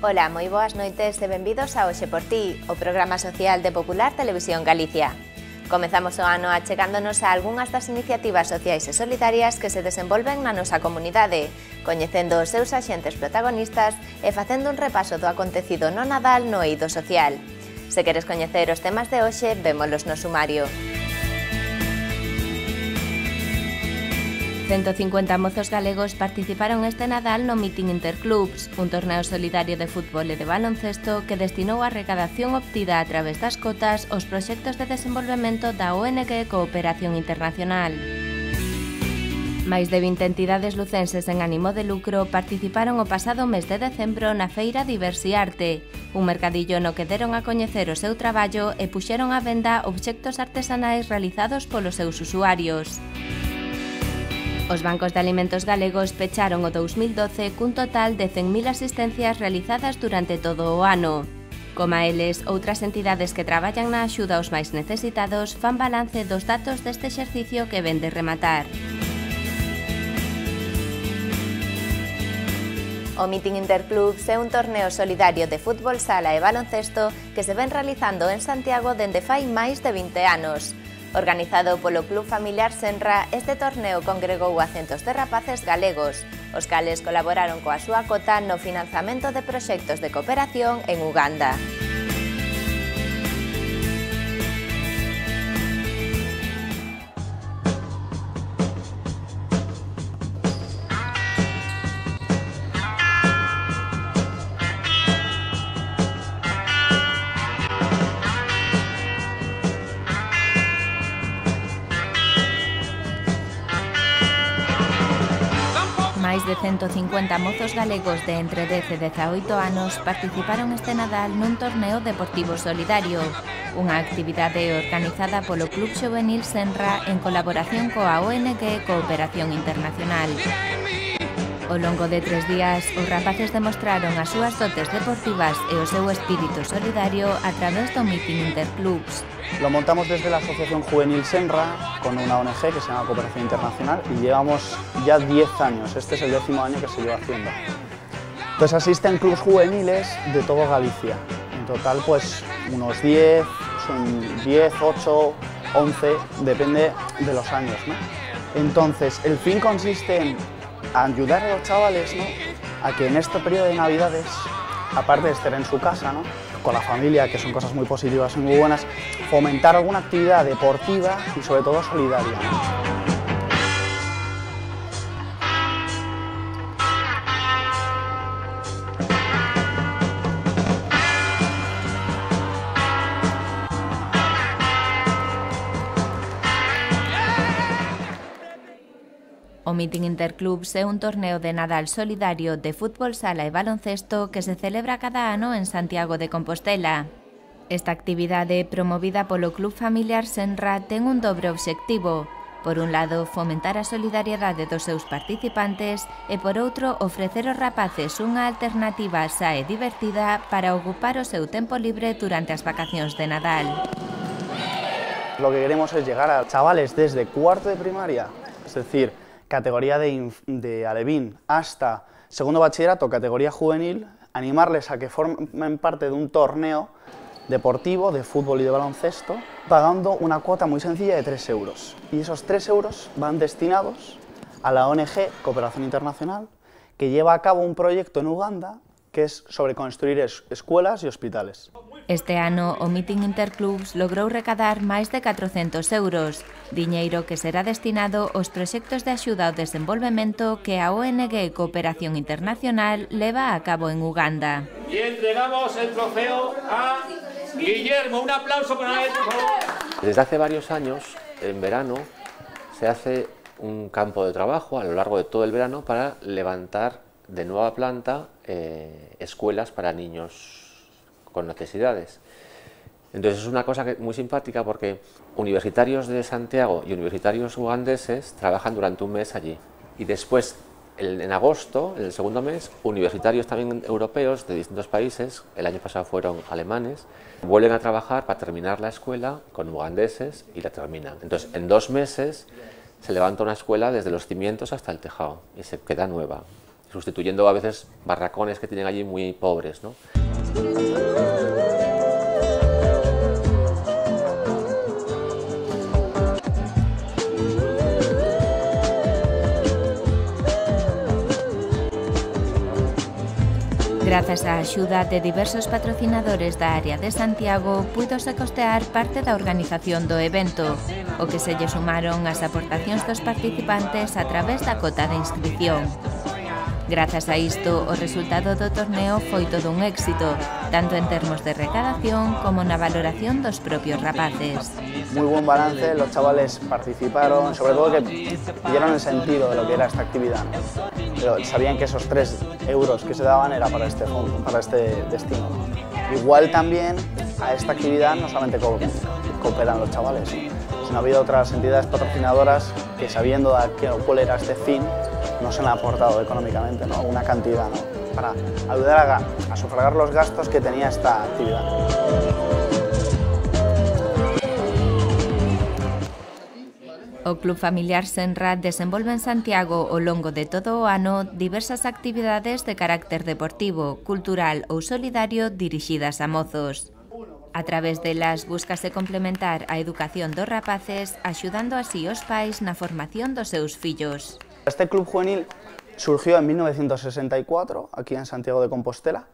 Ola, moi boas noites e benvidos a Hoxe por Ti, o programa social de Popular Televisión Galicia. Comezamos o ano achegándonos a algunhas das iniciativas sociais e solidarias que se desenvolven na nosa comunidade, coñecendo os seus axentes protagonistas e facendo un repaso do acontecido no Nadal no eido social. Se queres coñecer os temas de hoxe, vémolos no sumario. 150 mozos galegos participaron este Nadal no Meeting Interclubs, un torneo solidario de fútbol e de baloncesto que destinou a recadación obtida a través das cotas aos proxectos de desenvolvemento da ONG Cooperación Internacional. Máis de 20 entidades lucenses en ánimo de lucro participaron o pasado mes de decembro na feira Diversiarte, un mercadillo no que deron a coñecer o seu traballo e puxeron á venda obxectos artesanais realizados polos seus usuarios. Os bancos de alimentos galegos pecharon o 2012 cun total de 100.000 asistencias realizadas durante todo o ano. Coma eles, outras entidades que traballan na axuda aos máis necesitados fan balance dos datos deste exercicio que ven de rematar. O Meeting Interclubs é un torneo solidario de fútbol sala e baloncesto que se ven realizando en Santiago dende fai máis de 20 anos. Organizado polo Club Familiar Senra, este torneo congregou a centos de rapaces galegos, os cales colaboraron coa súa cota no financiamento de proxectos de cooperación en Uganda. Máis de 150 mozos galegos de entre 10 e 18 anos participaron este Nadal nun torneo deportivo solidario, unha actividade organizada polo Club Xovenil Senra en colaboración coa ONG Cooperación Internacional. Ao longo de 3 días, os rapaces demostraron as súas dotes deportivas e o seu espírito solidario a través do Meeting Interclubs. Lo montamos desde la Asociación Juvenil Senra con una ONG que se llama Cooperación Internacional y llevamos ya 10 años, este es el 10º año que se lleva haciendo. Entonces asisten clubes juveniles de todo Galicia, en total pues unos 10, son 10, 8, 11, depende de los años, ¿no? Entonces el fin consiste en ayudar a los chavales, ¿no?, a que en este periodo de Navidades, aparte de estar en su casa, ¿no?, con la familia, que son cosas muy positivas y muy buenas, fomentar alguna actividad deportiva y sobre todo solidaria, ¿no? O Meeting Interclubs é un torneo de Nadal solidario de fútbol sala e baloncesto que se celebra cada ano en Santiago de Compostela. Esta actividade, promovida polo Club Familiar Senra, ten un dobre obxectivo. Por un lado, fomentar a solidariedade dos seus participantes e, por outro, ofrecer aos rapaces unha alternativa xa e divertida para ocupar o seu tempo libre durante as vacacións de Nadal. Lo que queremos es llegar a chavales desde cuarto de primaria, es decir, categoría de alevín hasta segundo bachillerato, categoría juvenil, animarles a que formen parte de un torneo deportivo de fútbol y de baloncesto, pagando una cuota muy sencilla de 3 euros. Y esos 3 euros van destinados a la ONG Cooperación Internacional, que lleva a cabo un proyecto en Uganda que es sobre construir escuelas y hospitales. Este ano, o Meeting Interclubs logrou recadar máis de 400 euros, diñeiro que será destinado aos proxectos de axuda ao desenvolvemento que a ONG Cooperación Internacional leva a cabo en Uganda. Y entregamos el trofeo a Guillermo. Un aplauso para él, por favor. Desde hace varios años, en verano, se hace un campo de trabajo a lo largo de todo el verano para levantar de nueva planta escuelas para niños con necesidades. Entonces es una cosa muy simpática porque universitarios de Santiago y universitarios ugandeses trabajan durante un mes allí y después en agosto, en el segundo mes, universitarios también europeos de distintos países, el año pasado fueron alemanes, vuelven a trabajar para terminar la escuela con ugandeses y la terminan. Entonces en 2 meses se levanta una escuela desde los cimientos hasta el tejado y se queda nueva. sustituyendo a veces barracones que tienen allí muy pobres, ¿no? Grazas á axuda de diversos patrocinadores da área de Santiago, púidose costear parte da organización do evento, o que se lle sumaron as aportacións dos participantes a través da cota de inscripción. Grazas a isto, o resultado do torneo foi todo un éxito, tanto en termos de recadación como na valoración dos propios rapaces. Muy buen balance, los chavales participaron, sobre todo que vieron el sentido de lo que era esta actividad, ¿no? Pero sabían que esos 3 euros que se daban era para este fondo, para este destino, ¿no? Igual también a esta actividad no solamente cooperan los chavales, sino ha habido otras entidades patrocinadoras que, sabiendo cuál era este fin, nos han aportado económicamente, ¿no? Una cantidad, ¿no? Para ayudar a sufragar los gastos que tenía esta actividad. O Club Familiar Senra desenvolve en Santiago ao longo de todo o ano diversas actividades de carácter deportivo, cultural ou solidario dirixidas a mozos. A través delas búscase complementar a educación dos rapaces, axudando así os pais na formación dos seus fillos. Este club juvenil surgió en 1964 aquí en Santiago de Compostela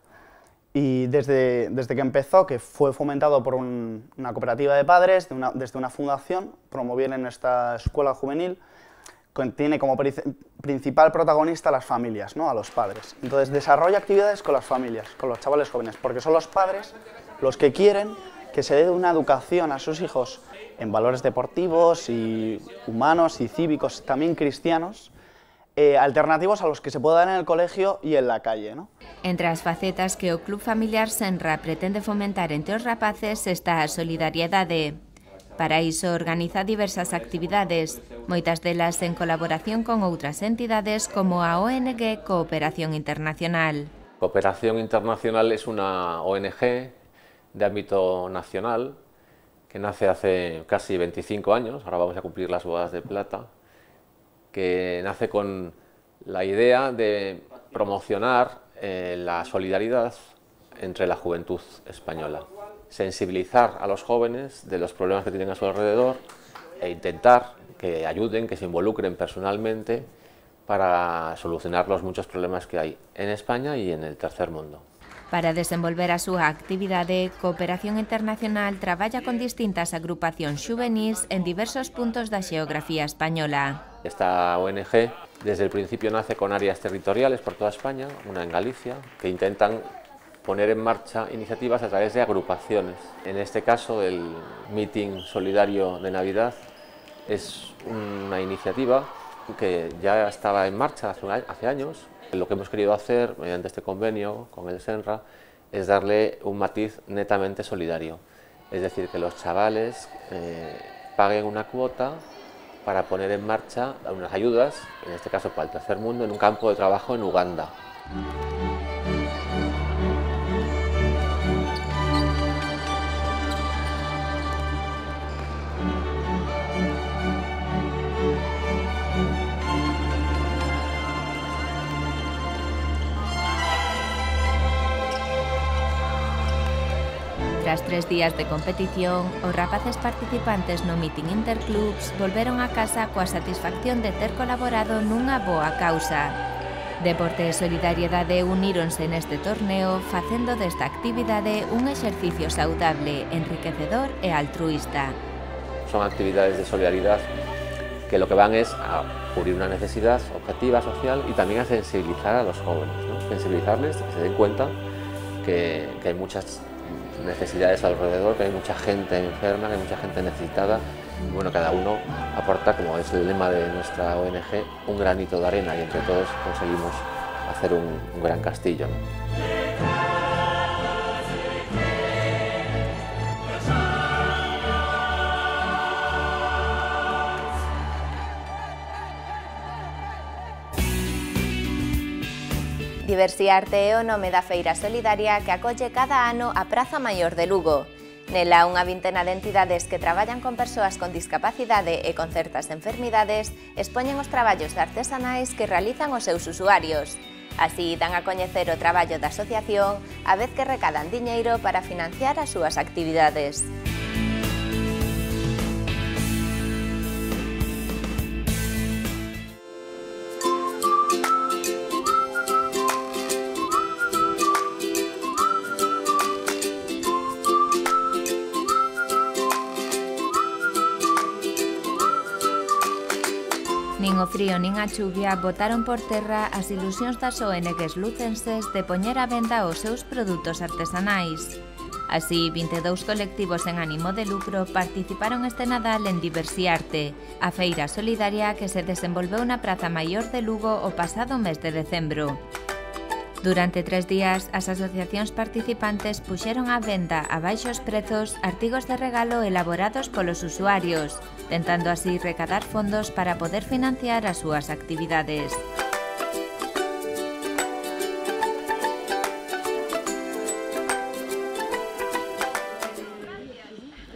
y desde que empezó, que fue fomentado por una cooperativa de padres, desde una fundación, promovieron esta escuela juvenil, que tiene como principal protagonista a las familias, ¿no? A los padres. Entonces desarrolla actividades con las familias, con los chavales jóvenes, porque son los padres los que quieren que se dé una educación a sus hijos en valores deportivos y humanos y cívicos, también cristianos, alternativos a los que se puede dar en el colegio y en la calle, ¿no? Entre as facetas que o Club Familiar Senra pretende fomentar entre os rapaces está a solidariedade. Para iso organiza diversas actividades, moitas delas en colaboración con outras entidades como a ONG Cooperación Internacional. Cooperación Internacional es una ONG de ámbito nacional que nace hace casi 25 años, ahora vamos a cumplir las bodas de plata, que nace con la idea de promocionar la solidaridad entre la juventud española, sensibilizar a los jóvenes de los problemas que tienen a su alrededor e intentar que ayuden, que se involucren personalmente para solucionar los muchos problemas que hay en España y en el tercer mundo. Para desenvolver a súa actividade, Cooperación Internacional traballa con distintas agrupacións xuvenís en diversos puntos da xeografía española. Esta ONG desde el principio nace con áreas territoriales por toda España, una en Galicia, que intentan poner en marcha iniciativas a través de agrupaciones. En este caso, el Meeting Solidario de Navidad es una iniciativa que ya estaba en marcha hace años. Lo que hemos querido hacer mediante este convenio con el Senra es darle un matiz netamente solidario, es decir, que los chavales paguen una cuota para poner en marcha unas ayudas, en este caso para el tercer mundo, en un campo de trabajo en Uganda. Tras 3 días de competición, os rapaces participantes no Meeting Interclubs volveron a casa coa satisfacción de ter colaborado nunha boa causa. Deporte e solidariedade uníronse neste torneo, facendo desta actividade un exercicio saudable, enriquecedor e altruista. Son actividades de solidaridad que lo que van es a cubrir una necesidad objetiva, social y también a sensibilizar a los jóvenes, ¿no? Sensibilizarles, que se den cuenta que hay muchas necesidades alrededor, que hay mucha gente enferma, que hay mucha gente necesitada. Y bueno, cada uno aporta, como es el lema de nuestra ONG, un granito de arena y entre todos conseguimos hacer un gran castillo, ¿no? Diversiarte é o nome da feira solidaria que acolle cada ano a Praza Maior de Lugo. Nela, unha vintena de entidades que traballan con persoas con discapacidade e con certas enfermidades expoñen os traballos artesanais que realizan os seus usuarios. Así dan a coñecer o traballo da asociación a vez que recadan diñeiro para financiar as súas actividades. Nin o frío nin a chuvia botaron por terra as ilusións das ONGs lucenses de poñer á venda os seus produtos artesanais. Así, 22 colectivos en ánimo de lucro participaron este Nadal en Diversiarte, a feira solidaria que se desenvolveu na Praza Maior de Lugo o pasado mes de decembro. Durante 3 días, as asociacións participantes puxeron á venda a baixos prezos artigos de regalo elaborados polos usuarios, tentando así recadar fondos para poder financiar as súas actividades.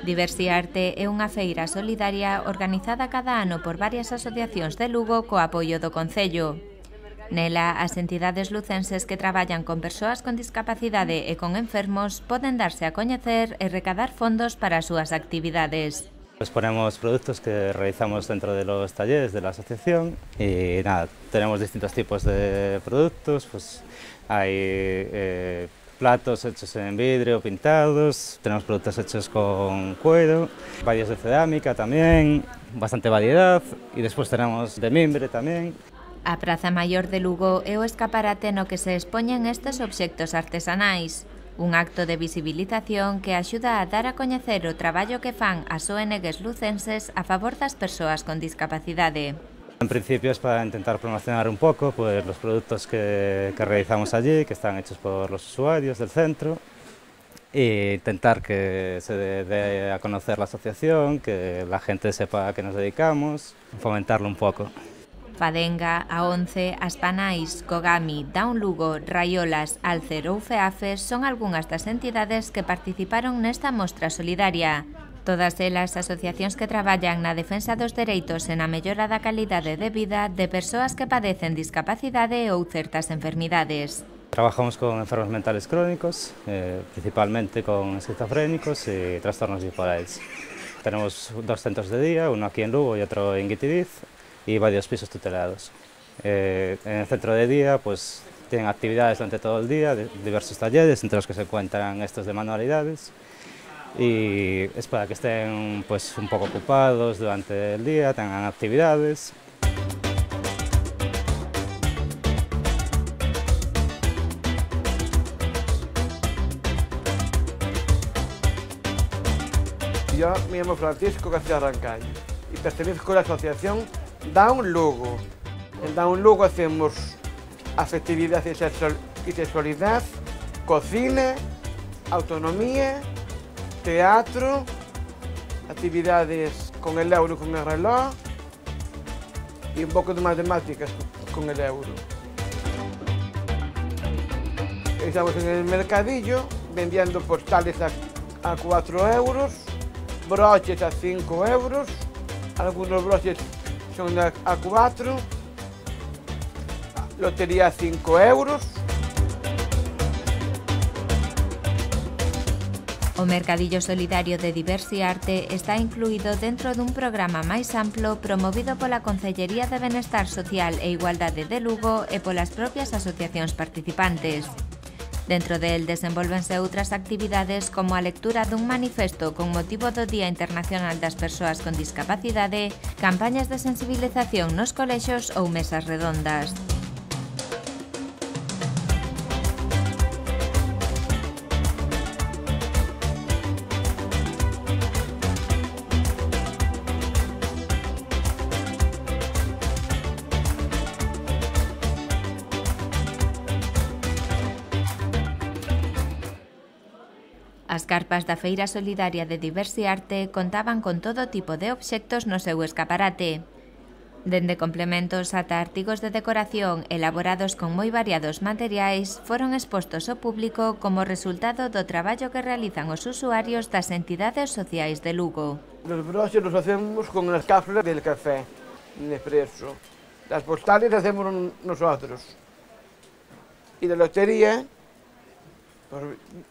Diversiarte é unha feira solidaria organizada cada ano por varias asociacións de Lugo co apoio do Concello. Nela, as entidades lucenses que traballan con persoas con discapacidade e con enfermos poden darse a coñecer e recadar fondos para as súas actividades. Exponemos productos que realizamos dentro de los talleres de la asociación y nada, tenemos distintos tipos de productos, pues hay platos hechos en vidrio, pintados, tenemos productos hechos con cuero, varios de cerámica también, bastante variedad y después tenemos de mimbre también. A Praza Maior de Lugo é o escaparate no que se expoñen estes obxectos artesanais, un acto de visibilización que axuda a dar a coñecer o traballo que fan as ONGs lucenses a favor das persoas con discapacidade. En principio es para intentar promocionar un poco pues, los productos que realizamos allí, que están hechos por los usuarios del centro, e intentar que se dé a conocer la asociación, que la gente sepa a qué nos dedicamos, fomentarlo un poco. Fadenga, A11, Aspanais, Kogami, Down Lugo, Raiolas, Alcer ou Feafes son algunhas das entidades que participaron nesta mostra solidaria. Todas elas asociacións que traballan na defensa dos dereitos e na mellora da calidade de vida de persoas que padecen discapacidade ou certas enfermidades. Trabajamos con enfermos mentales crónicos, principalmente con esquizofrénicos y trastornos bipolares. Tenemos 2 centros de día, uno aquí en Lugo y otro en Guitiriz, y varios pisos tutelados. En el centro de día pues, tienen actividades durante todo el día, diversos talleres, entre los que se encuentran estos de manualidades, y es para que estén pues, un poco ocupados durante el día, tengan actividades. Yo me llamo Francisco García Rancayo y pertenezco a la asociación Down Lugo. En Down Lugo hacemos afectividad y sexualidad, cocina, autonomía, teatro, actividades con el euro y con el reloj y un poco de matemáticas con el euro. Estamos en el mercadillo vendiendo postales a 4 euros, broches a 5 euros, algunos broches son a 4, lotería a 5 euros. O Mercadillo Solidario de Diversiarte está incluído dentro dun programa máis amplo promovido pola Concellería de Benestar Social e Igualdade de Lugo e polas propias asociacións participantes. Dentro del desenvolvense outras actividades como a lectura dun manifesto con motivo do Día Internacional das Persoas con Discapacidade, campañas de sensibilización nos colexios ou mesas redondas. As carpas da Feira Solidaria de Diversiarte contaban con todo tipo de obxectos no seu escaparate. Dende complementos ata artigos de decoración elaborados con moi variados materiais foron expostos ao público como resultado do traballo que realizan os usuarios das entidades sociais de Lugo. Los broches los hacemos con las cápsulas del café, Nespresso. Las postales las hacemos nosotros. y la lotería, pues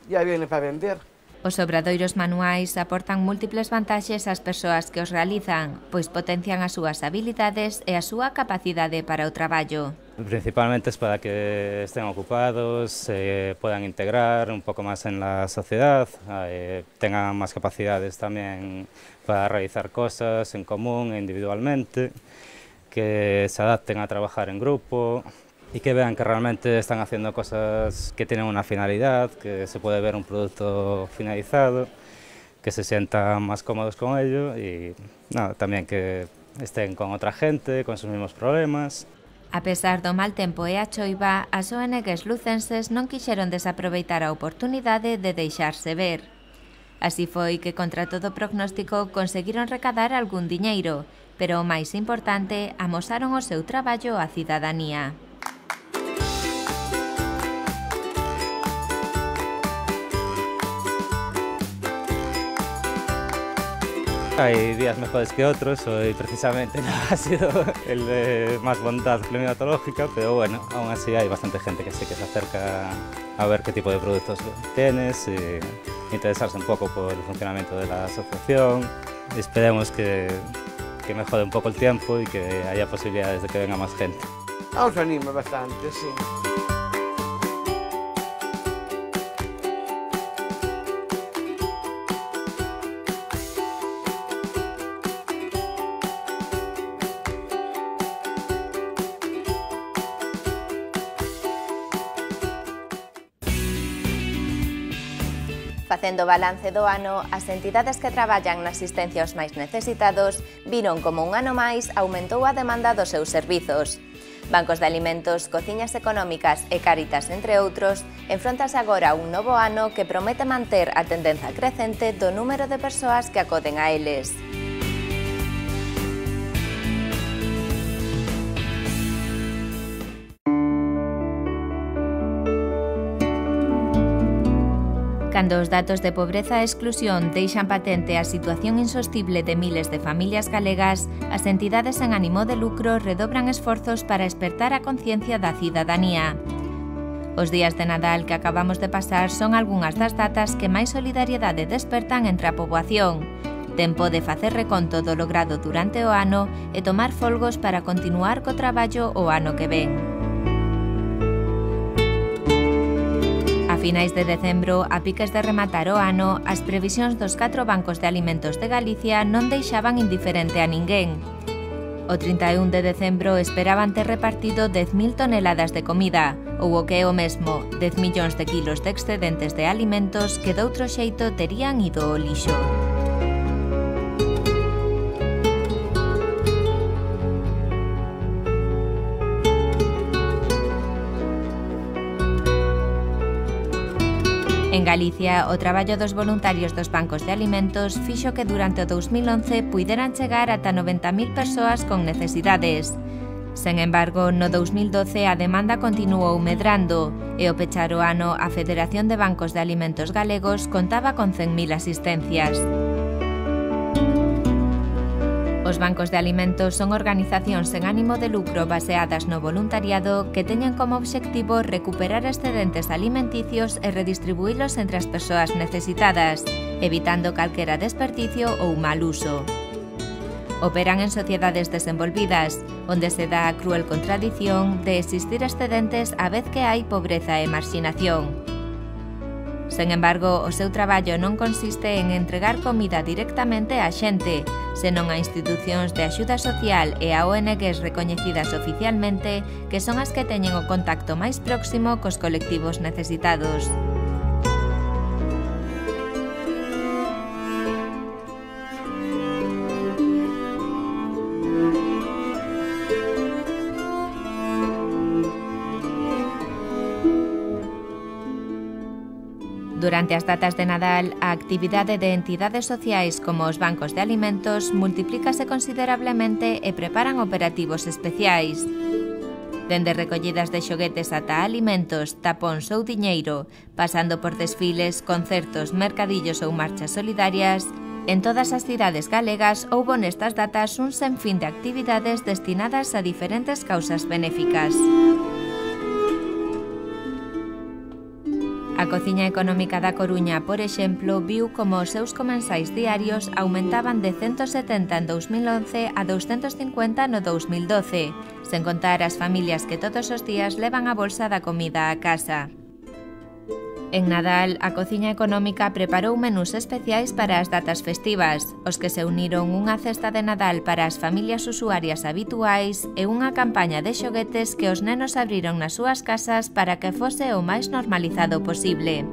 ya viene para vender. Os obradoiros manuais aportan múltiples vantaxes ás persoas que os realizan, pois potencian as súas habilidades e a súa capacidade para o traballo. Principalmente es para que estén ocupados, puedan integrar un poco más en la sociedad, tengan más capacidades también para realizar cosas en común e individualmente, que se adapten a trabajar en grupo y que vean que realmente están haciendo cosas que tienen una finalidad, que se puede ver un producto finalizado, que se sientan más cómodos con ello y también que estén con otra gente, con sus mismos problemas. A pesar do mal tempo e a choiva, as ONGs lucenses non quixeron desaproveitar a oportunidade de deixarse ver. Así foi que, contra todo prognóstico, conseguiron recadar algún diñeiro, pero o máis importante, amosaron o seu traballo á cidadanía. Hay días mejores que otros, hoy precisamente no ha sido el de más bondad climatológica, pero bueno, aún así hay bastante gente que sí que se acerca a ver qué tipo de productos tienes y interesarse un poco por el funcionamiento de la asociación. Y esperemos que mejore un poco el tiempo y que haya posibilidades de que venga más gente. Os anima bastante, sí. Facendo balance do ano, as entidades que traballan na asistencia aos máis necesitados viron como un ano máis aumentou a demanda dos seus servizos. Bancos de alimentos, cociñas económicas e Cáritas, entre outros, enfrontase agora un novo ano que promete manter a tendenza crecente do número de persoas que acoden a eles. Cando os datos de pobreza e exclusión deixan patente a situación insostible de miles de familias galegas, as entidades sen ánimo de lucro redobran esforzos para espertar a conciencia da cidadanía. Os días de Nadal que acabamos de pasar son algunhas das datas que máis solidariedade despertan entre a poboación. Tempo de facer reconto do logrado durante o ano e tomar folgos para continuar co traballo o ano que ven. A finais de decembro, a piques de rematar o ano, as previsións dos 4 bancos de alimentos de Galicia non deixaban indiferente a ninguén. O 31 de decembro esperaban ter repartido 10.000 toneladas de comida, ou o que é o mesmo, 10 millóns de kilos de excedentes de alimentos que doutro xeito terían ido ao lixo. En Galicia, o traballo dos voluntarios dos bancos de alimentos fixo que durante o 2011 puideran chegar ata 90.000 persoas con necesidades. Sen embargo, no 2012 a demanda continuou medrando e ao pechar o ano a Federación de Bancos de Alimentos Galegos contaba con 100.000 asistencias. Os bancos de alimentos son organizacións sen ánimo de lucro baseadas no voluntariado que teñen como obxectivo recuperar excedentes alimenticios e redistribuílos entre as persoas necesitadas, evitando calquera desperdicio ou mal uso. Operan en sociedades desenvolvidas, onde se dá a cruel contradición de existir excedentes á vez que hai pobreza e marxinación. Sen embargo, o seu traballo non consiste en entregar comida directamente á xente, senón a institucións de axuda social e a ONGs recoñecidas oficialmente, que son as que teñen o contacto máis próximo cos colectivos necesitados. Durante as datas de Nadal, a actividade de entidades sociais como os bancos de alimentos multiplícase considerablemente e preparan operativos especiais. Dende recollidas de xoguetes ata alimentos, tapóns ou diñeiro, pasando por desfiles, concertos, mercadillos ou marchas solidarias, en todas as cidades galegas houbo nestas datas un senfín de actividades destinadas a diferentes causas benéficas. A Cociña Económica da Coruña, por exemplo, viu como os seus comensais diarios aumentaban de 170 en 2011 a 250 no 2012, sen contar as familias que todos os días levan a bolsa da comida a casa. En Nadal, a Cociña Económica preparou menús especiais para as datas festivas, os que se uniron unha cesta de Nadal para as familias usuarias habituais e unha campaña de xoguetes que os nenos abriron nas súas casas para que fose o máis normalizado posible.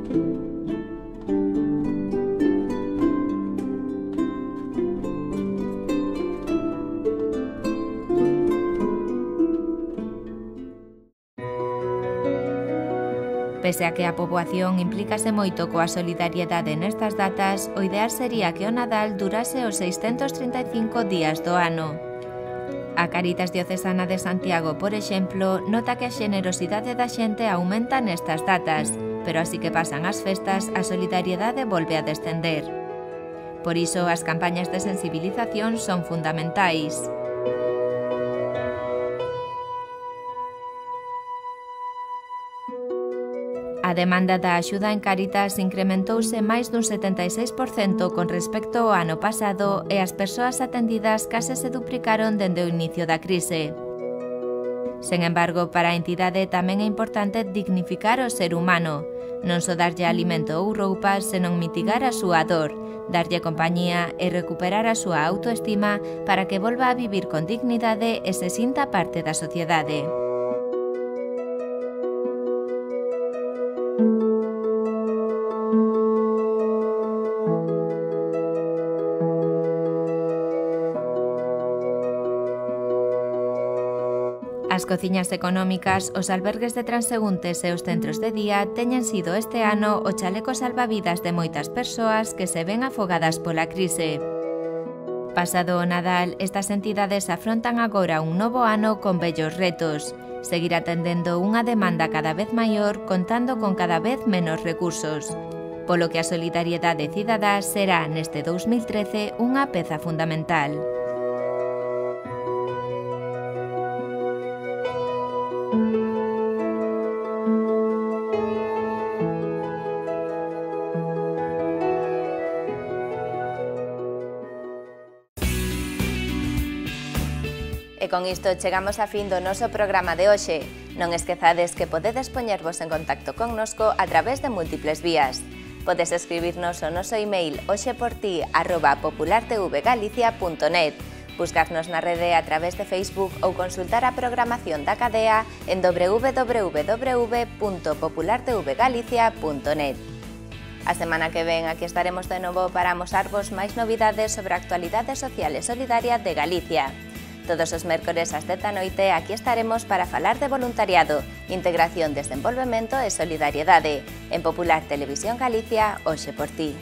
Pese a que a poboación implícase moito coa solidariedade nestas datas, o ideal sería que o Nadal durase os 635 días do ano. A Cáritas Diocesana de Santiago, por exemplo, nota que a xenerosidade da xente aumenta nestas datas, pero así que pasan as festas, a solidariedade volve a descender. Por iso, as campañas de sensibilización son fundamentais. A demanda da axuda en Cáritas incrementouse máis dun 76% con respecto ao ano pasado e as persoas atendidas case se duplicaron dende o inicio da crise. Sen embargo, para a entidade tamén é importante dignificar o ser humano, non só darlle alimento ou roupa, senón mitigar a súa dor, darlle compañía e recuperar a súa autoestima para que volva a vivir con dignidade e se sinta parte da sociedade. As cociñas económicas, os albergues de transeúntes e os centros de día teñen sido este ano o chaleco salvavidas de moitas persoas que se ven afogadas pola crise. Pasado o Nadal, estas entidades afrontan agora un novo ano con vellos retos, seguir atendendo unha demanda cada vez maior contando con cada vez menos recursos, polo que a solidariedade cidadá será neste 2013 unha peza fundamental. E con isto chegamos a fin do noso programa de hoxe. Non esquezades que podedes poñervos en contacto connosco a través de múltiples vías. Podes escribirnos o noso email hoxeporti@populartvgalicia.net, buscarnos na rede a través de Facebook ou consultar a programación da cadea en www.populartvgalicia.net. A semana que ven aquí estaremos de novo para amosarvos máis novidades sobre a actualidade social e solidaria de Galicia. Todos os mércores ás 10 da noite aquí estaremos para falar de voluntariado, integración, desenvolvemento e solidariedade en Popular Televisión Galicia, Hoxe por Ti.